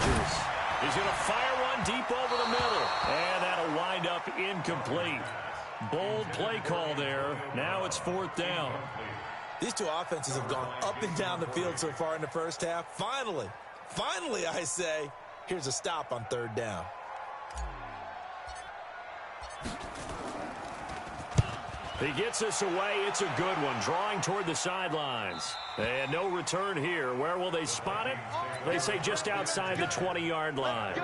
Chargers. He's going to fire one deep over the middle. And that'll wind up incomplete. Bold play call there. Now it's 4th down. These two offenses have gone up and down the field so far in the first half. Finally, I say, here's a stop on 3rd down. He gets us away. It's a good one. Drawing toward the sidelines. And no return here. Where will they spot it? They say just outside the 20-yard line.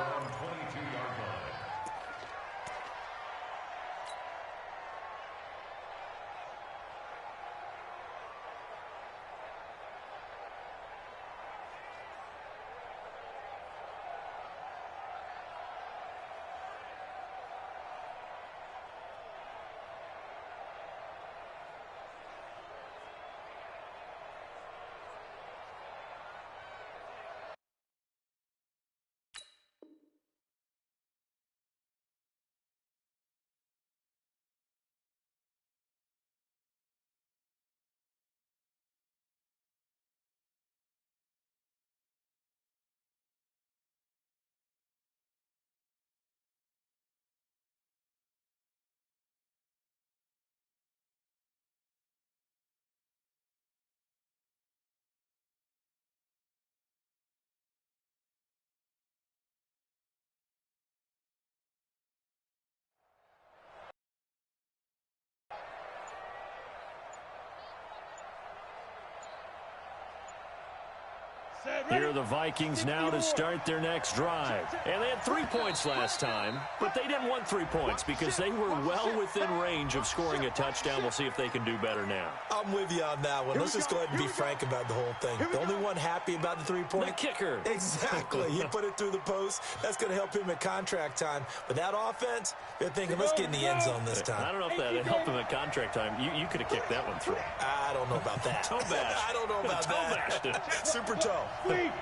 Here are the Vikings now to start their next drive. And they had 3 points last time, but they didn't want 3 points because they were well within range of scoring a touchdown. We'll see if they can do better now. I'm with you on that one. Let's just go ahead and be frank about the whole thing. The only one happy about the 3-point? The kicker. Exactly. He put it through the post. That's going to help him at contract time. But that offense, they're thinking, let's get in the end zone this time. I don't know if that helped him at contract time. You could have kicked that one through. I don't know about that. Toe bash. I don't know about that. Toe bashed it. Super toe. Leo!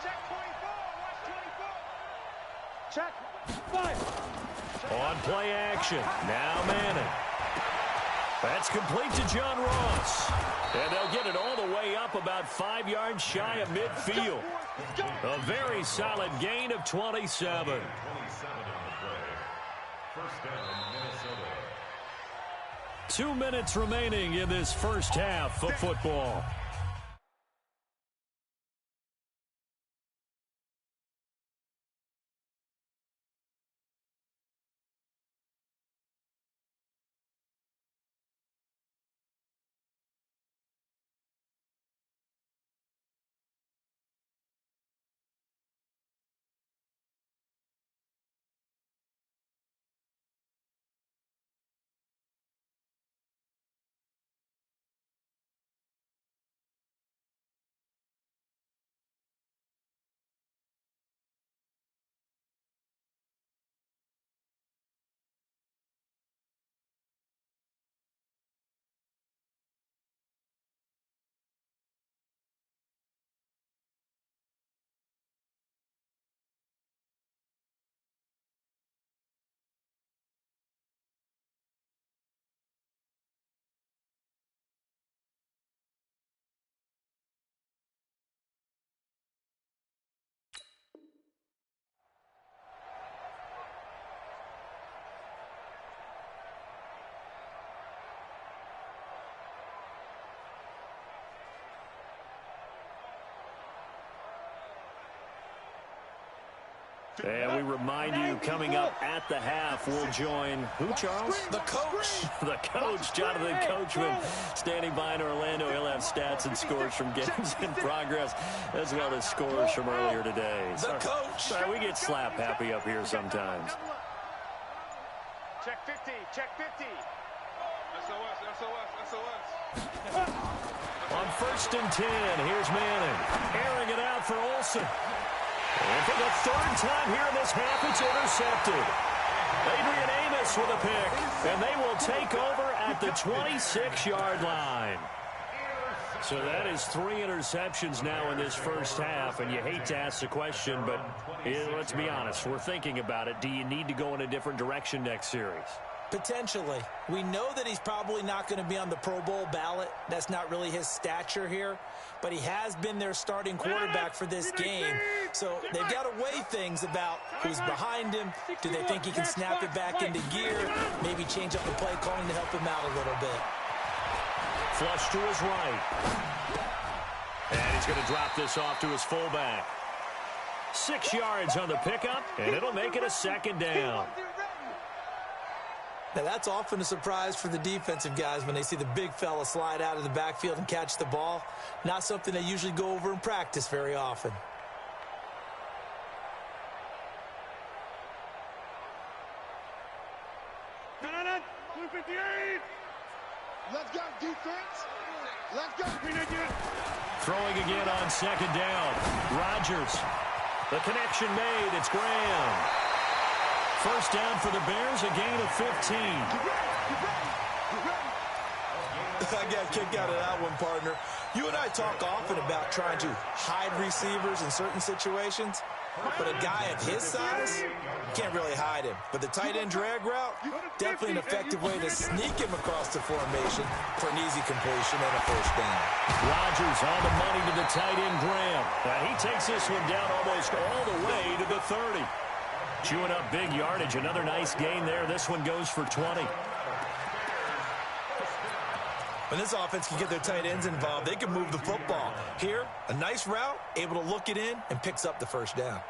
Check 24. Watch 24. Check. 5. On play action. Now Manning. That's complete to John Ross. And they'll get it all the way up about 5 yards shy of midfield. A very solid gain of 27. First down, Minnesota. 2 minutes remaining in this first half of football. And we remind you, coming up at the half, we'll join who, Charles? The coach. The coach, Jonathan Coachman, standing by in Orlando. He'll have stats and scores from games in progress, as well as scores from earlier today. The coach. Sorry, we get slap happy up here sometimes. Check 50. Check 50. SOS. On 1st and 10, here's Manning. Airing it out for Olsen. And for the 3rd time here in this half, it's intercepted. Adrian Amos with a pick, and they will take over at the 26-yard line. So that is 3 interceptions now in this first half, and you hate to ask the question, but let's be honest, we're thinking about it. Do you need to go in a different direction next series? Potentially. We know that he's probably not going to be on the Pro Bowl ballot. That's not really his stature here. But he has been their starting quarterback for this game. So they've got to weigh things about who's behind him. Do they think he can snap it back into gear? Maybe change up the play calling to help him out a little bit. Flush to his right. And he's going to drop this off to his fullback. 6 yards on the pickup, and it'll make it a second down. Now, that's often a surprise for the defensive guys when they see the big fella slide out of the backfield and catch the ball. Not something they usually go over in practice very often. Let's go, defense. Let's go. Throwing again on second down. Rodgers. The connection made. It's Graham. First down for the Bears, a gain of 15. I got a kick out of that one, partner. You and I talk often about trying to hide receivers in certain situations, but a guy of his size, can't really hide him. But the tight end drag route, definitely an effective way to sneak him across the formation for an easy completion and a first down. Rodgers on the money to the tight end, Graham. And he takes this one down almost all the way to the 30. Chewing up big yardage. Another nice gain there. This one goes for 20. When this offense can get their tight ends involved, they can move the football. Here, a nice route, able to look it in, and picks up the first down.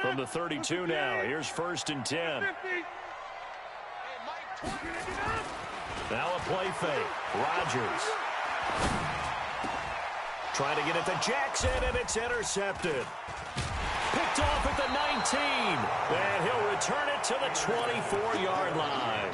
From the 32 now, here's 1st and 10. Now a play fake. Rodgers. Trying to get it to Jackson, and it's intercepted. Picked off at the 19, and he'll return it to the 24-yard line.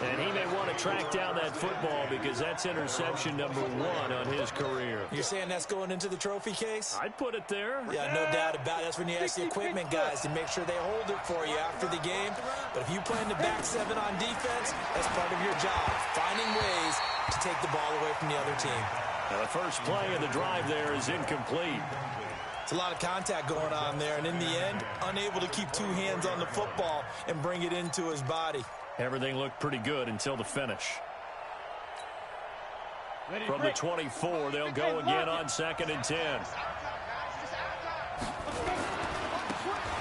And he may want to track down that football because that's interception number 1 on his career. You're saying that's going into the trophy case? I'd put it there. Yeah, no doubt about it. That's when you ask the equipment guys to make sure they hold it for you after the game. But if you play in the back 7 on defense, that's part of your job, finding ways to take the ball away from the other team. Now the first play of the drive there is incomplete. It's a lot of contact going on there, and in the end, unable to keep 2 hands on the football and bring it into his body. Everything looked pretty good until the finish. From the 24, they'll go again on 2nd and 10.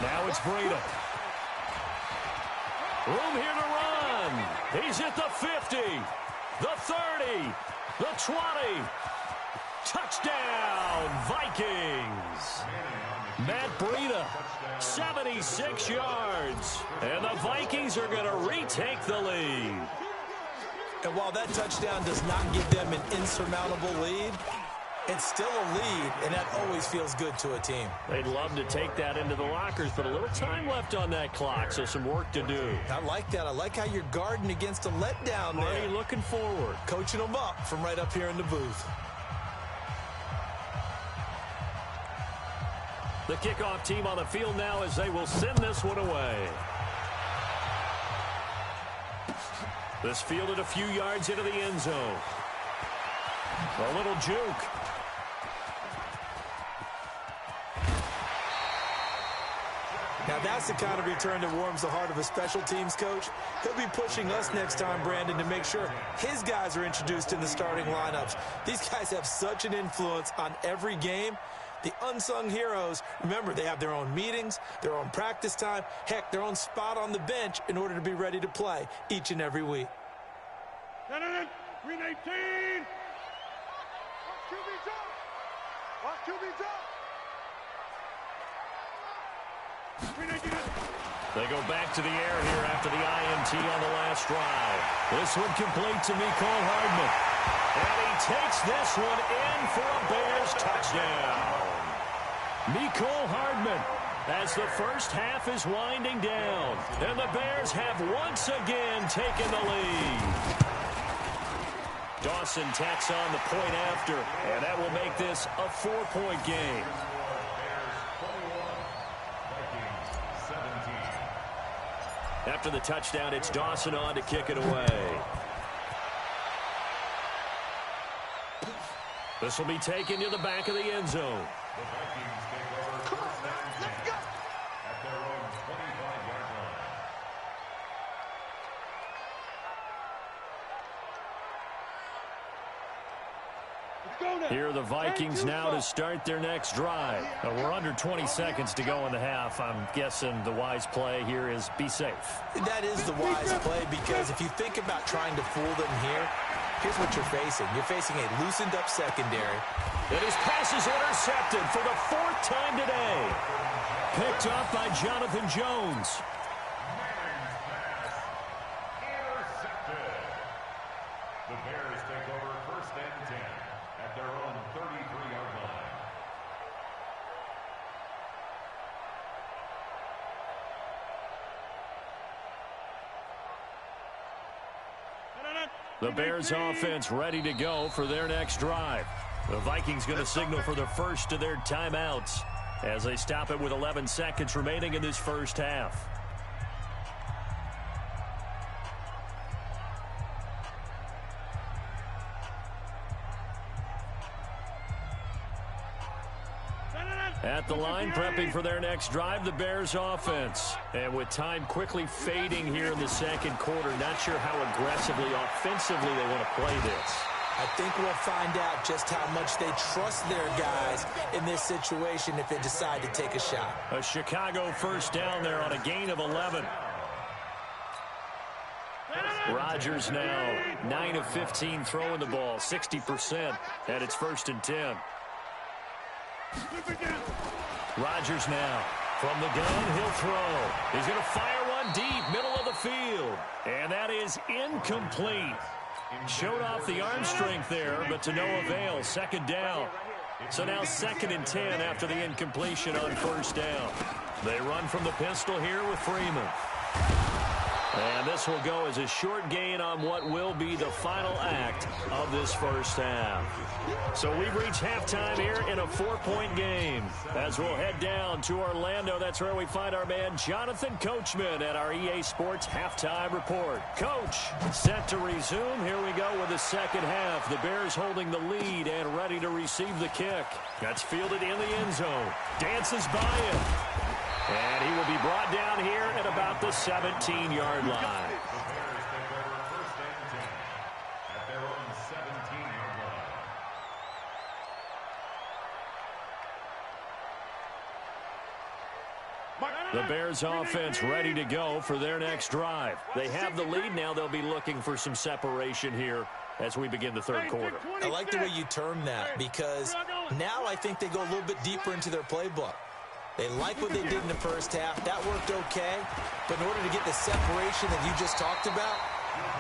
Now it's Breida. Room here to run. He's at the 50, the 30, the 20. Touchdown, Vikings. Matt Breida, 76 yards. And the Vikings are going to retake the lead. And while that touchdown does not give them an insurmountable lead, it's still a lead, and that always feels good to a team. They'd love to take that into the lockers, but a little time left on that clock, so some work to do. I like that. I like how you're guarding against a letdown there. Already looking forward. Coaching them up from right up here in the booth. The kickoff team on the field now as they will send this one away. This fielded a few yards into the end zone. A little juke. Now that's the kind of return that warms the heart of a special teams coach. He'll be pushing us next time, Brandon, to make sure his guys are introduced in the starting lineups. These guys have such an influence on every game. The unsung heroes, remember, they have their own meetings, their own practice time, heck, their own spot on the bench in order to be ready to play each and every week. Green 18. Watch QB's up. Watch QB's up. They go back to the air here after the INT on the last drive. This one complete to Mecole Hardman. And he takes this one in for a Bears touchdown. Mecole Hardman, as the first half is winding down. And the Bears have once again taken the lead. Dawson tacks on the point after, and that will make this a 4-point game. After the touchdown, it's Dawson on to kick it away. This will be taken to the back of the end zone. The Vikings take over Come on, first man. and 10 Let's go. at their own 25-yard line. Let's go now. Here are the Vikings now to start their next drive. We're under 20 seconds to go in the half. I'm guessing the wise play here is be safe. That is the wise play, because if you think about trying to fool them here, here's what you're facing. You're facing a loosened up secondary. And his pass is intercepted for the 4th time today. Picked up by Jonathan Jones. Intercepted. The Bears take over first and 10 at their own 33-yard line. The Bears offense ready to go for their next drive. The Vikings going to signal for the first of their timeouts as they stop it with 11 seconds remaining in this first half. At the line, prepping for their next drive, the Bears offense. And with time quickly fading here in the second quarter, not sure how aggressively, offensively they want to play this. I think we'll find out just how much they trust their guys in this situation if they decide to take a shot. A Chicago first down there on a gain of 11. Rodgers now 9 of 15 throwing the ball, 60%, and it's 1st and 10. Rodgers now from the gun, he'll throw. He's going to fire one deep, middle of the field, and that is incomplete. Showed off the arm strength there, but to no avail. 2nd down. So now 2nd and 10 after the incompletion on 1st down. They run from the pistol here with Freeman. And this will go as a short gain on what will be the final act of this first half. So we've reached halftime here in a 4-point game. As we'll head down to Orlando, that's where we find our man Jonathan Coachman at our EA Sports Halftime Report. Coach, set to resume. Here we go with the second half. The Bears holding the lead and ready to receive the kick. That's fielded in the end zone. Dances by it. And he will be brought down here at about the 17-yard line. The Bears take over first and 10 at their own 17-yard line. The Bears offense ready to go for their next drive. They have the lead now. They'll be looking for some separation here as we begin the third quarter. I like the way you term that, because now I think they go a little bit deeper into their playbook. They like what they did in the first half. That worked okay. But in order to get the separation that you just talked about,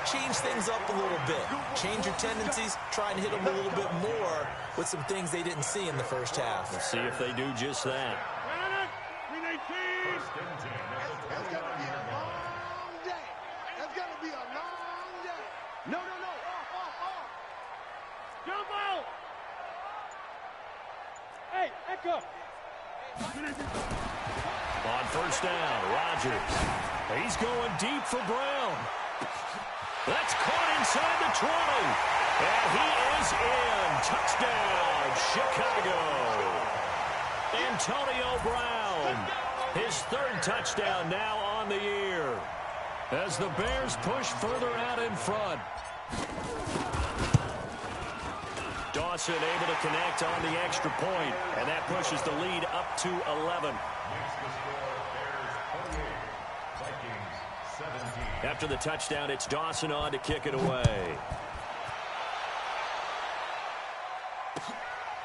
change things up a little bit. Change your tendencies. Try and hit them a little bit more with some things they didn't see in the first half. Let's see if they do just that. First and 10 at the That's going to be a 20-yard line. long day. That's going to be a long day. No, no, no. Off. Jump out. Hey, echo. On first down, Rodgers. He's going deep for Brown. That's caught inside the 20. And he is in. Touchdown, Chicago. Antonio Brown. His 3rd touchdown now on the year. As the Bears push further out in front. Dawson able to connect on the extra point, and that pushes the lead up to 11. Makes the score Bears 28, Vikings 17. After the touchdown, it's Dawson on to kick it away.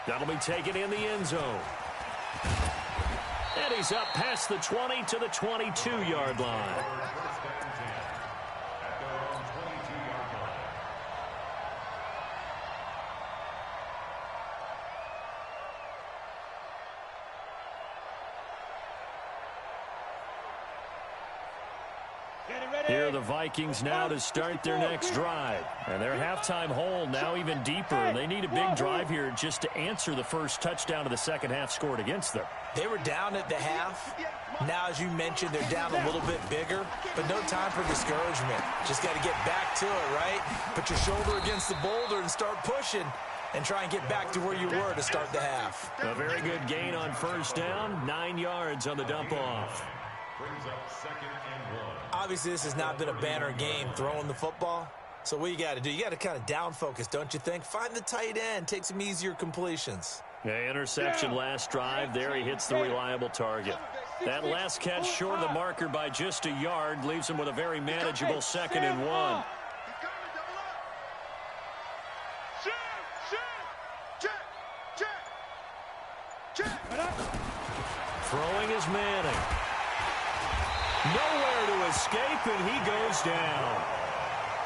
That'll be taken in the end zone. And he's up past the 20 to the 22-yard line. First and 10 at their own 22-yard line. Here are the Vikings now to start their next drive. And their halftime hole now even deeper. They need a big drive here just to answer the first touchdown of the second half scored against them. They were down at the half. Now, as you mentioned, they're down a little bit bigger, but no time for discouragement. Just got to get back to it, right? Put your shoulder against the boulder and start pushing. and try and get back to where you were to start the half. A very good gain on first down, 9 yards on the dump-off. Brings up 2nd and 1. Obviously, this has not been a banner game throwing the football. So what you got to do, you got to kind of down focus, don't you think? Find the tight end, take some easier completions. Yeah, interception last drive. There he hits the reliable target. That last catch short of the marker by just a yard leaves him with a very manageable 2nd and 1. Throwing is Manning. Nowhere to escape, and he goes down.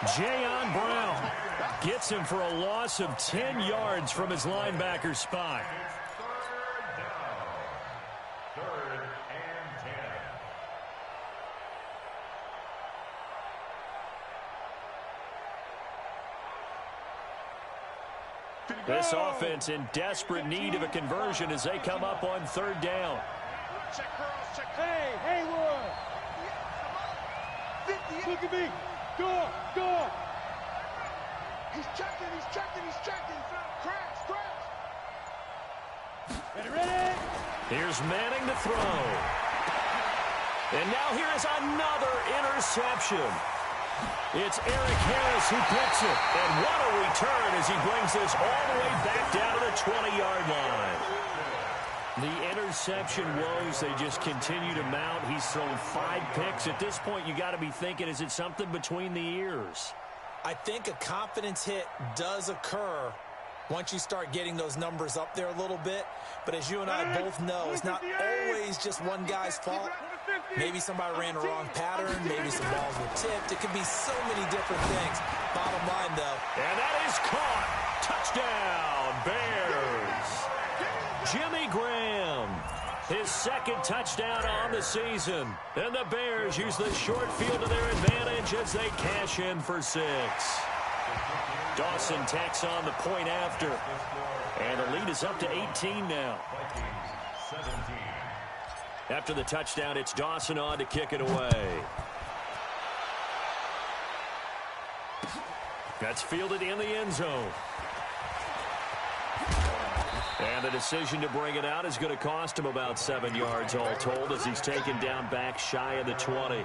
Jayon Brown gets him for a loss of 10 yards from his linebacker spot. Third and 10. This offense in desperate need of a conversion as they come up on 3rd down. Hey, Haywood! Look at me! Go! He's checking! Crash! Ready? Here's Manning to throw. And now here is another interception. It's Eric Harris who picks it. And what a return as he brings this all the way back down to the 20-yard line. The interception woes, they just continue to mount. He's thrown 5 picks. At this point, you got to be thinking, is it something between the ears? I think a confidence hit does occur once you start getting those numbers up there a little bit. But as you and I both know, it's not always just one guy's fault. Maybe somebody ran a wrong pattern. Maybe some balls were tipped. It could be so many different things. Bottom line, though. And that is caught. Touchdown, Bears. Jimmy Graham, his 2nd touchdown on the season. And the Bears use the short field to their advantage as they cash in for 6. Dawson tacks on the point after. And the lead is up to 18 now. Vikings 17. After the touchdown, it's Dawson on to kick it away. That's fielded in the end zone. And the decision to bring it out is going to cost him about 7 yards all told as he's taken down back shy of the 20.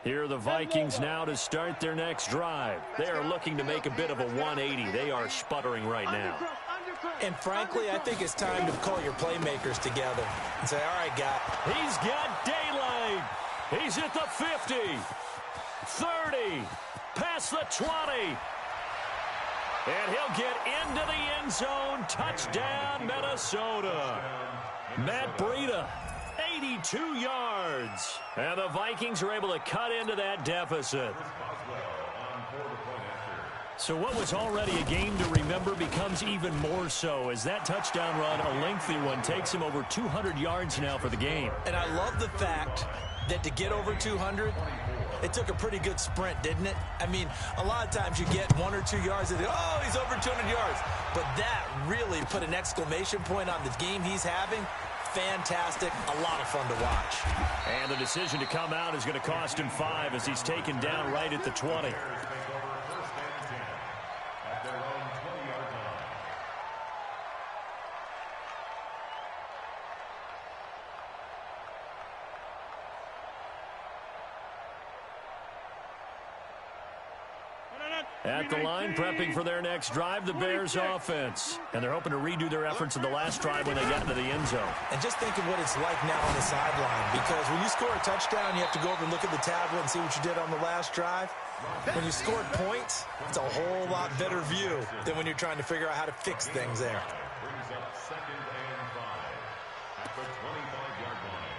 Here are the Vikings now to start their next drive. They are looking to make a bit of a 180. They are sputtering right now. And frankly, I think it's time to call your playmakers together and say, all right, guy. He's got daylight. He's at the 50, 30, past the 20. And he'll get into the end zone. Touchdown, Minnesota. Matt Breida, 82 yards. And the Vikings are able to cut into that deficit. So what was already a game to remember becomes even more so as that touchdown run, a lengthy one, takes him over 200 yards now for the game. And I love the fact that to get over 200, it took a pretty good sprint, didn't it? I mean, a lot of times you get 1 or 2 yards and oh, he's over 200 yards. But that really put an exclamation point on the game he's having. Fantastic. A lot of fun to watch. And the decision to come out is going to cost him 5 as he's taken down right at the 20. At the line, prepping for their next drive, the Bears offense. And they're hoping to redo their efforts in the last drive when they got into the end zone. And just think of what it's like now on the sideline. Because when you score a touchdown, you have to go over and look at the tablet and see what you did on the last drive. When you scored points, it's a whole lot better view than when you're trying to figure out how to fix things there. Brings up 2nd and 5 at the 25-yard line.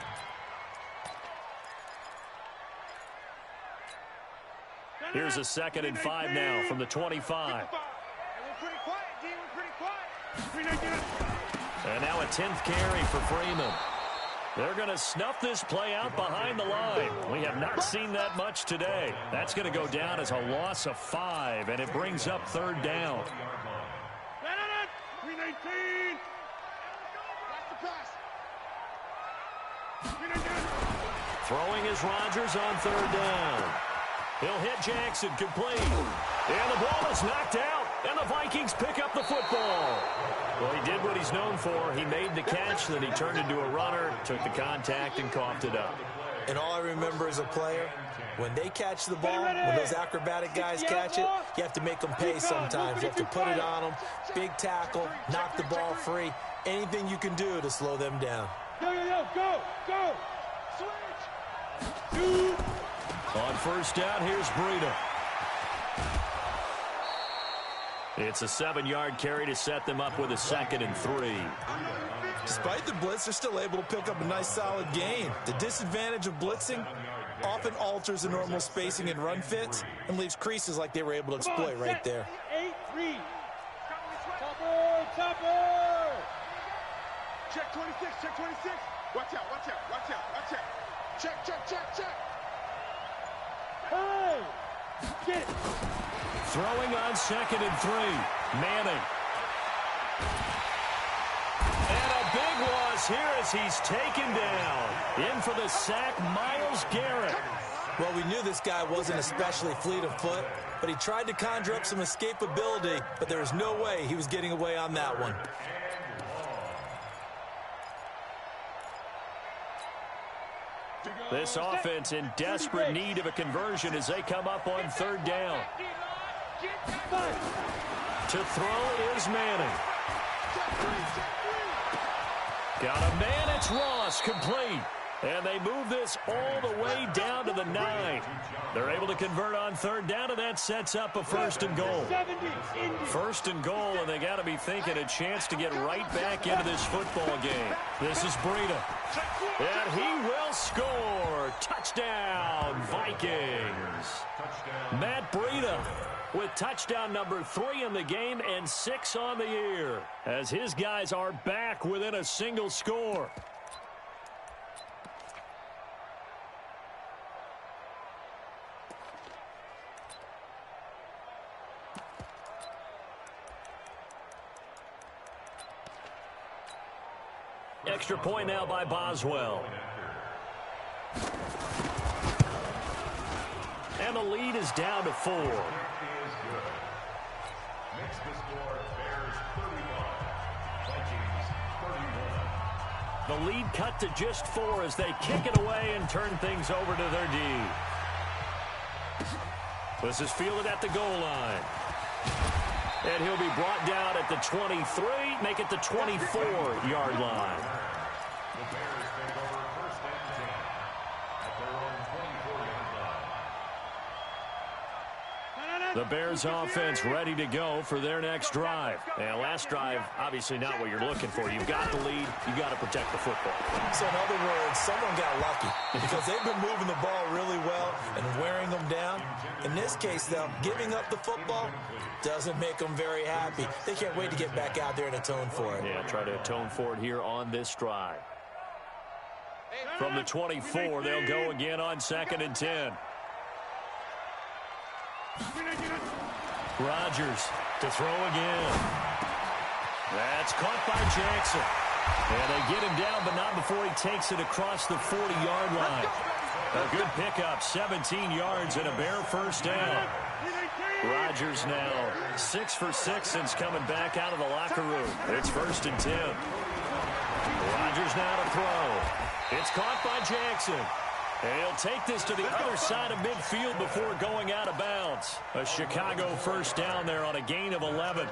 Here's a 2nd and 5 now from the 25. And now a 10th carry for Freeman. They're going to snuff this play out behind the line. We have not seen that much today. That's going to go down as a loss of 5, and it brings up 3rd down. 319. Watch the pass. Throwing is Rodgers on 3rd down. He'll hit Jackson, complete. And the ball is knocked out, and the Vikings pick up the football. Well, he did what he's known for. He made the catch, then he turned into a runner, took the contact, and coughed it up. And all I remember as a player, when they catch the ball, when those acrobatic guys catch it, you have to make them pay sometimes. You have to put it on them, big tackle, knock the ball free, anything you can do to slow them down. Go. Switch. On 1st down, here's Breida. It's a 7-yard carry to set them up with a 2nd and 3. Despite the blitz, they're still able to pick up a nice, solid gain. The disadvantage of blitzing often alters the normal spacing and run fits and leaves creases like they were able to exploit right there. 8-3. Topper. Check 26. Watch out. Check. Hey! Get it. Throwing on 2nd and 3. Manning. And a big loss here as he's taken down. In for the sack, Myles Garrett. Well, we knew this guy wasn't especially fleet of foot, but he tried to conjure up some escapability, but there was no way he was getting away on that one. This offense in desperate need of a conversion as they come up on 3rd down. To throw is Manning. Got a man, it's Ross, complete. And they move this all the way down to the 9. They're able to convert on 3rd down, and that sets up a 1st and goal. 1st and goal, and they got to be thinking a chance to get right back into this football game. This is Breida. And he will score. Touchdown, Vikings. Matt Breida with touchdown number 3 in the game and 6 on the year, as his guys are back within a single score. Extra point now by Boswell. And the lead is down to 4. Makes the score Bears 31, Vikings 31. The lead cut to just 4 as they kick it away and turn things over to their D. This is fielded at the goal line. And he'll be brought down at the 23, make it the 24-yard line. The Bears take over 1st and 10 at their own 24-yard line. The Bears offense ready to go for their next drive. And last drive, obviously not what you're looking for. You've got the lead. You've got to protect the football. So in other words, someone got lucky because they've been moving the ball really well and wearing them down. In this case, though, giving up the football doesn't make them very happy. They can't wait to get back out there and atone for it. Yeah, try to atone for it here on this drive. From the 24, they'll go again on 2nd and 10. Rodgers to throw again. That's caught by Jackson. And they get him down, but not before he takes it across the 40-yard line. A good pickup, 17 yards and a Bear 1st down. Rodgers now 6 for 6 since coming back out of the locker room. It's 1st and 10. Rodgers now to throw. It's caught by Jackson. And he'll take this to the other side of midfield before going out of bounds. A Chicago 1st down there on a gain of 11.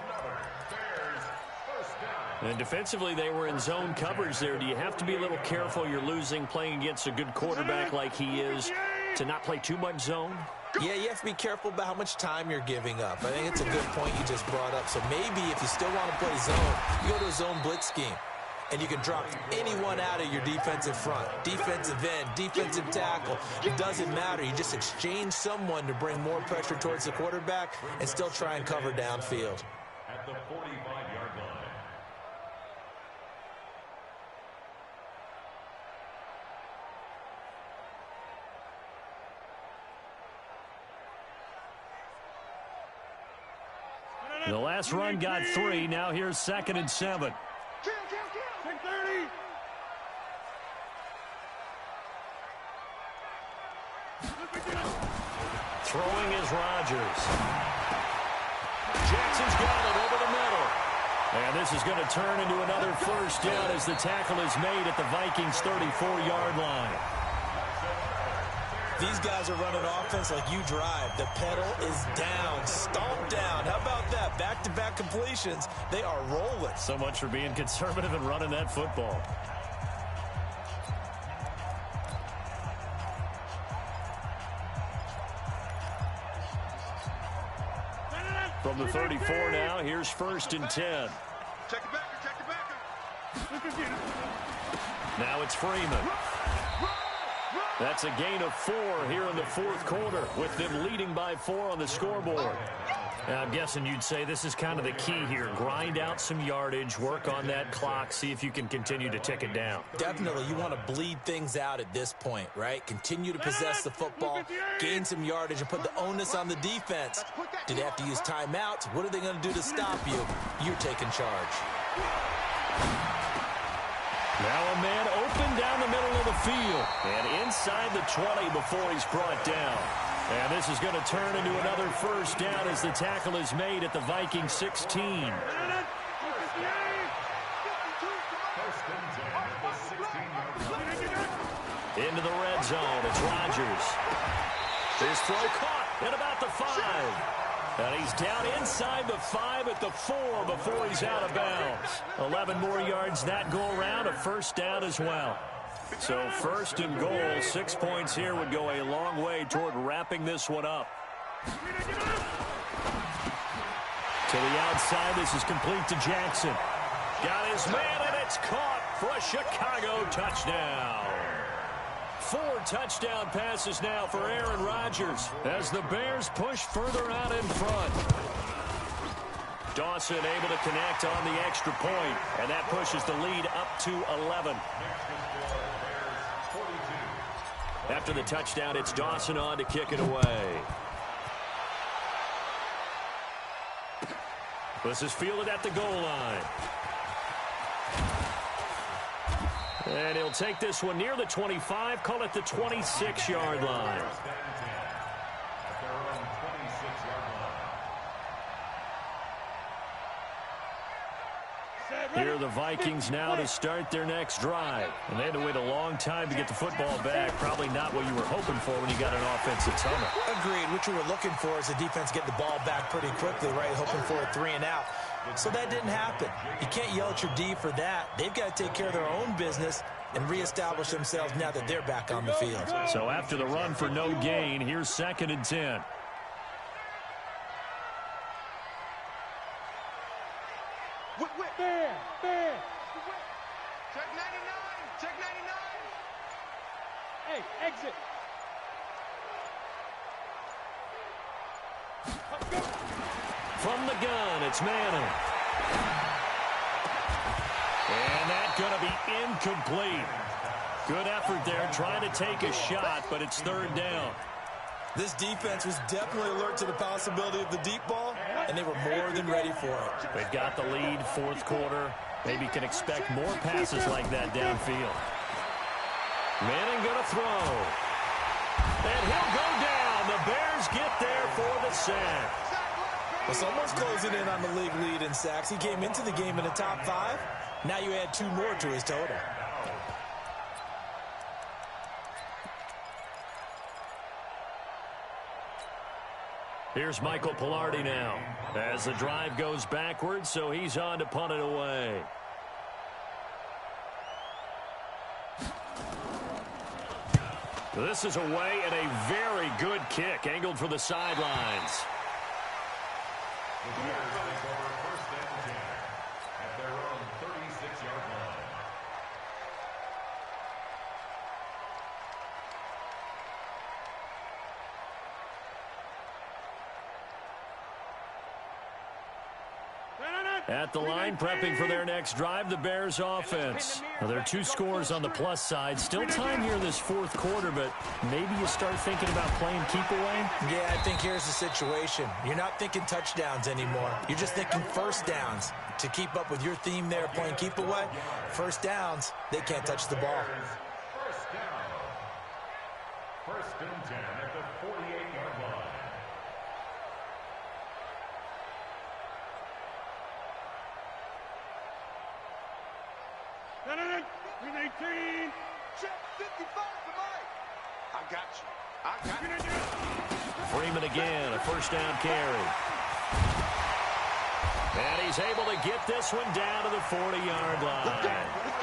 And defensively, they were in zone coverage there. Do you have to be a little careful? You're losing playing against a good quarterback like he is to not play too much zone? Yeah, you have to be careful about how much time you're giving up. I think it's a good point you just brought up. So maybe if you still want to play zone, you go to a zone blitz scheme. And you can drop anyone out of your defensive front. Defensive end, defensive tackle. It doesn't matter. You just exchange someone to bring more pressure towards the quarterback and still try and cover downfield. At the 45-yard line. The last run got 3. Now here's 2nd and 7. Kill. 630. Throwing is Rodgers. Jackson's got it over the middle. And this is going to turn into another first down as the tackle is made at the Vikings' 34-yard line. These guys are running offense like you drive. The pedal is down, stomp down. How about that? Back-to-back completions. They are rolling. So much for being conservative and running that football. From the 34 now, here's 1st and 10. Check it back. Now it's Freeman. That's a gain of 4 here in the 4th quarter, with them leading by 4 on the scoreboard. Now, I'm guessing you'd say this is kind of the key here. Grind out some yardage, work on that clock, see if you can continue to tick it down. Definitely, you want to bleed things out at this point, right? Continue to possess the football, gain some yardage, and put the onus on the defense. Do they have to use timeouts? What are they going to do to stop you? You're taking charge. Now a man open down the middle of the field and inside the 20 before he's brought down. And this is going to turn into another first down as the tackle is made at the Vikings 16. Into the red zone, it's Rodgers. His throw caught at about the 5. And he's down inside the 5 at the 4 before he's out of bounds. 11 more yards that go around, a first down as well. So 1st and goal, 6 points here would go a long way toward wrapping this one up. To the outside, this is complete to Jackson. Got his man, and it's caught for a Chicago touchdown. 4 touchdown passes now for Aaron Rodgers as the Bears push further out in front. Dawson able to connect on the extra point, and that pushes the lead up to 11. After the touchdown, it's Dawson on to kick it away. This is fielded at the goal line. And he'll take this one near the 25, call it the 26-yard line. Here are the Vikings now to start their next drive. And they had to wait a long time to get the football back. Probably not what you were hoping for when you got an offensive tunnel. Agreed. What you were looking for is the defense get the ball back pretty quickly, right? Hoping for a 3 and out. So that didn't happen. You can't yell at your D for that. They've got to take care of their own business and reestablish themselves now that they're back on the field. So after the run for no gain, here's 2nd and 10. Fair. Check 99. Hey, exit. From the gun, it's Manning. And that's going to be incomplete. Good effort there, trying to take a shot, but it's 3rd down. This defense was definitely alert to the possibility of the deep ball, and they were more than ready for it. They've got the lead, 4th quarter. Maybe can expect more passes like that downfield. Manning going to throw. And he'll go down. The Bears get there for the sack. Well, someone's closing in on the league lead in sacks. He came into the game in the top 5. Now you add 2 more to his total. Here's Michael Pilardi now as the drive goes backwards, so he's on to punt it away. This is away and a very good kick angled for the sidelines. The Bears take over 1st and 10 at their own 36-yard line. At the line, prepping for their next drive, the Bears offense. Well, there are 2 scores on the plus side. Still time here in this fourth quarter, but maybe you start thinking about playing keep away? Yeah, I think here's the situation. You're not thinking touchdowns anymore. You're just thinking first downs. To keep up with your theme there, playing keep away, first downs, they can't touch the ball. First down. First and 10 at the 48-yard line. Green 18. Check 55 to Mike. I got you. Freeman again, a first down carry. And he's able to get this one down to the 40-yard line.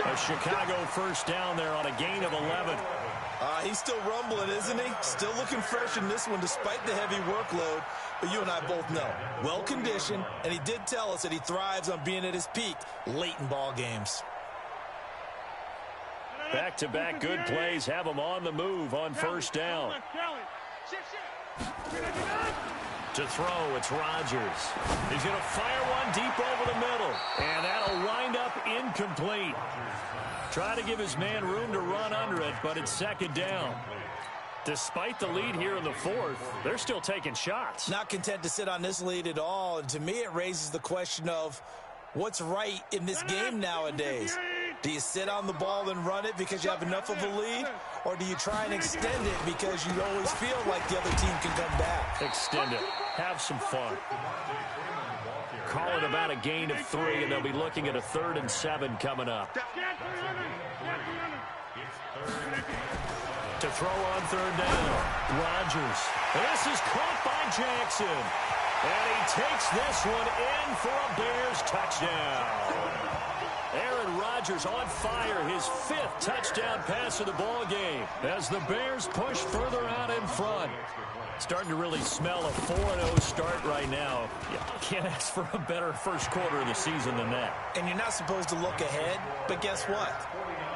A Chicago first down there on a gain of 11. He's still rumbling, isn't he? Still looking fresh in this one despite the heavy workload. But you and I both know, well-conditioned, and he did tell us that he thrives on being at his peak late in ball games. Back-to-back good plays have him on the move on first down. To throw, it's Rodgers. He's going to fire one deep over the middle. And that'll wind up incomplete. Try to give his man room to run under it, but it's second down. Despite the lead here in the fourth, they're still taking shots. Not content to sit on this lead at all. And to me, it raises the question of what's right in this game nowadays. Do you sit on the ball and run it because you have enough of a lead? Or do you try and extend it because you always feel like the other team can come back? Extend it. Have some fun. Call it about a gain of 3, and they'll be looking at a 3rd and 7 coming up. To throw on third down, Rodgers. This is caught by Jackson. And he takes this one in for a Bears touchdown. Aaron Rodgers on fire, his 5th touchdown pass of the ball game as the Bears push further out in front. Starting to really smell a 4-0 start right now. You can't ask for a better first quarter of the season than that. And you're not supposed to look ahead, but guess what?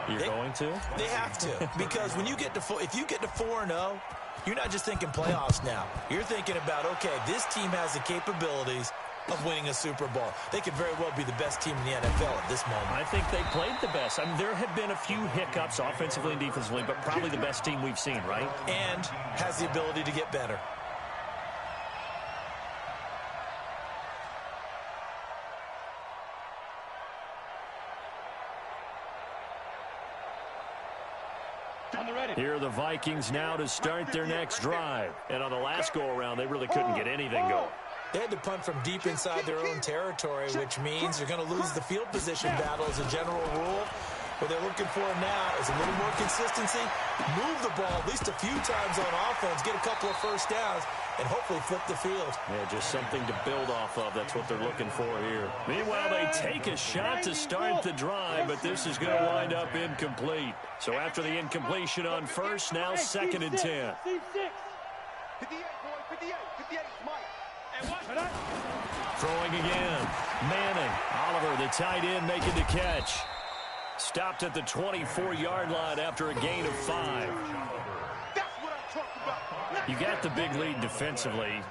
You're going to? They have to, because when you get to if you get to 4-0, you're not just thinking playoffs now. You're thinking about, okay, this team has the capabilities of winning a Super Bowl. They could very well be the best team in the NFL at this moment. I think they played the best. I mean, there have been a few hiccups offensively and defensively, but probably the best team we've seen, right? And has the ability to get better. Here are the Vikings now to start their next drive. And on the last go-around, they really couldn't get anything going. They had to punt from deep inside their own territory, which means they're going to lose the field position battle as a general rule. What they're looking for now is a little more consistency, move the ball at least a few times on offense, get a couple of first downs, and hopefully flip the field. Yeah, just something to build off of. That's what they're looking for here. Meanwhile, they take a shot to start the drive, but this is going to wind up incomplete. So after the incompletion on first, now 2nd and 10. 58, boy, 58, Mike. Throwing again. Manning. Oliver, the tight end, making the catch. Stopped at the 24-yard line after a gain of 5. That's what I'm talking about. You got the big lead defensively.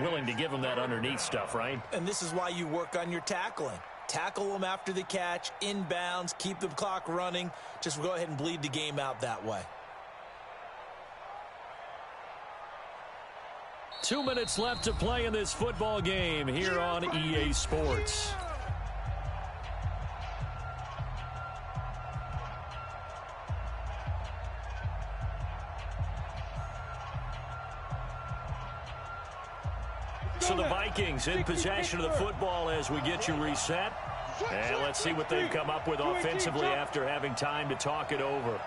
Willing to give them that underneath stuff, right? And this is why you work on your tackling. Tackle them after the catch, inbounds, keep the clock running. Just go ahead and bleed the game out that way. 2 minutes left to play in this football game here on EA Sports. So the Vikings in possession of the football as we get you reset. And let's see what they've come up with offensively after having time to talk it over.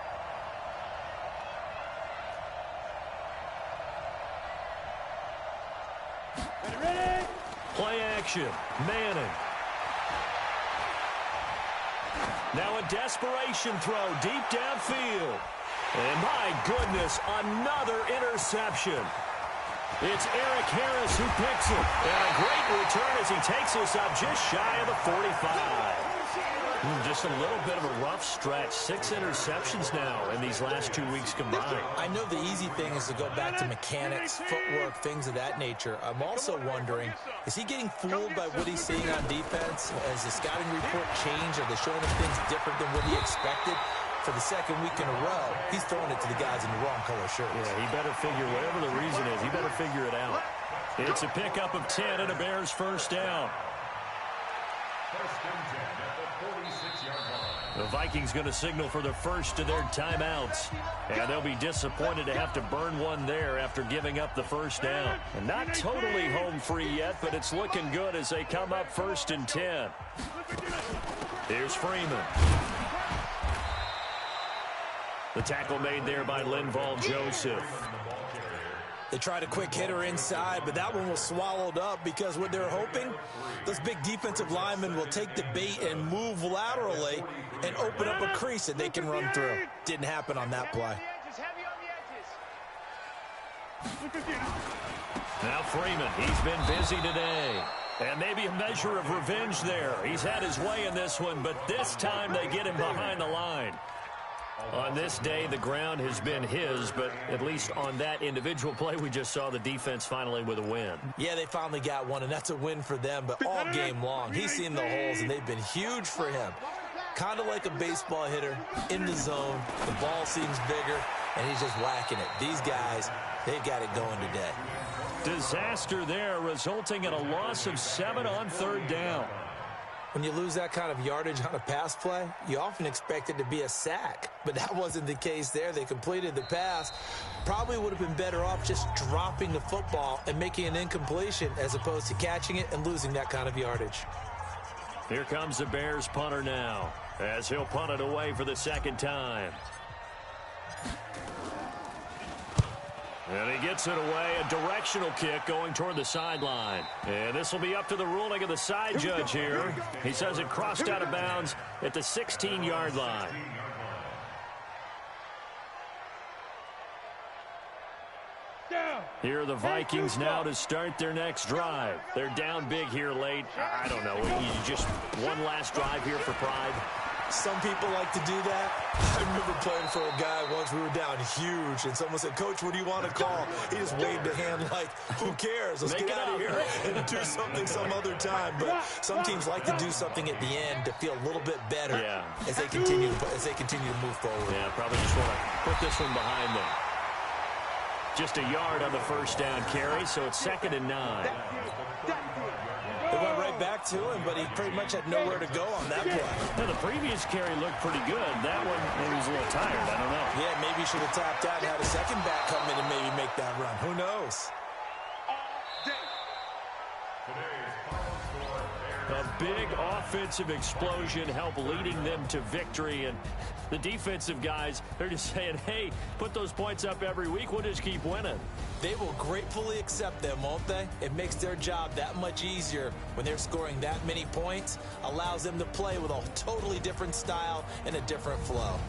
Play action. Manning. Now a desperation throw deep downfield. And my goodness, another interception. It's Eric Harris who picks it. And a great return as he takes us up just shy of the 45. Just a little bit of a rough stretch. 6 interceptions now in these last 2 weeks combined. I know the easy thing is to go back to mechanics, footwork, things of that nature. I'm also wondering, is he getting fooled by what he's seeing on defense? Has the scouting report changed? Are they showing him things different than what he expected? For the second week in a row, he's throwing it to the guys in the wrong color shirts. Yeah, he better figure, whatever the reason is, he better figure it out. It's a pickup of 10 and a Bears first down. First and 10 at the 46-yard line. The Vikings going to signal for the first of their timeouts. And they'll be disappointed to have to burn one there after giving up the first down. And not totally home free yet, but it's looking good as they come up first and 10. Here's Freeman. The tackle made there by Linval Joseph. They tried a quick hitter inside, but that one was swallowed up because what they're hoping, those big defensive linemen will take the bait and move laterally and open up a crease that they can run through. Didn't happen on that play. Now Freeman, he's been busy today. And maybe a measure of revenge there. He's had his way in this one, but this time they get him behind the line. On this day, the ground has been his, but at least on that individual play, we just saw the defense finally with a win. Yeah, they finally got one, and that's a win for them, but all game long, he's seen the holes, and they've been huge for him. Kind of like a baseball hitter in the zone. The ball seems bigger, and he's just whacking it. These guys, they've got it going today. Disaster there, resulting in a loss of 7 on third down. When you lose that kind of yardage on a pass play, you often expect it to be a sack. But that wasn't the case there. They completed the pass. Probably would have been better off just dropping the football and making an incompletion as opposed to catching it and losing that kind of yardage. Here comes the Bears punter now as he'll punt it away for the second time. And he gets it away, a directional kick going toward the sideline. And this will be up to the ruling of the side judge here. He says it crossed out of bounds at the 16-yard line. Here are the Vikings now to start their next drive. They're down big here late. I don't know, just one last drive here for pride. Some people like to do that. I remember playing for a guy once. We were down huge, and someone said, "Coach, what do you want to call?" He just waved a hand like, "Who cares? Let's get out of here and do something some other time." But some teams like to do something at the end to feel a little bit better as they continue to move forward. Yeah, probably just want to put this one behind them. Just a yard on the first down carry, so it's 2nd and 9. They went right back to him, but he pretty much had nowhere to go on that play. Now, the previous carry looked pretty good. That one, maybe he's a little tired. I don't know. Yeah, maybe he should have tapped out and had a second back come in and maybe make that run. Who knows? A big offensive explosion helped leading them to victory. And the defensive guys, they're just saying, hey, put those points up every week. We'll just keep winning. They will gratefully accept them, won't they? It makes their job that much easier when they're scoring that many points. Allows them to play with a totally different style and a different flow.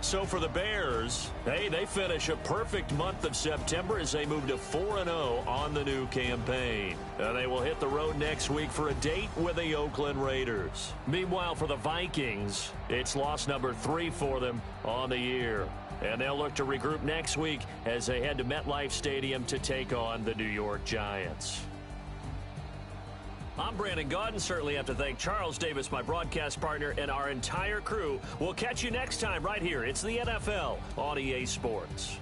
So for the Bears, hey, they finish a perfect month of September as they move to 4-0 on the new campaign. They will hit the road next week for a date with the Oakland Raiders. Meanwhile, for the Vikings, it's loss number 3 for them on the year. And they'll look to regroup next week as they head to MetLife Stadium to take on the New York Giants. I'm Brandon Gaudin. Certainly have to thank Charles Davis, my broadcast partner, and our entire crew. We'll catch you next time right here. It's the NFL on EA Sports.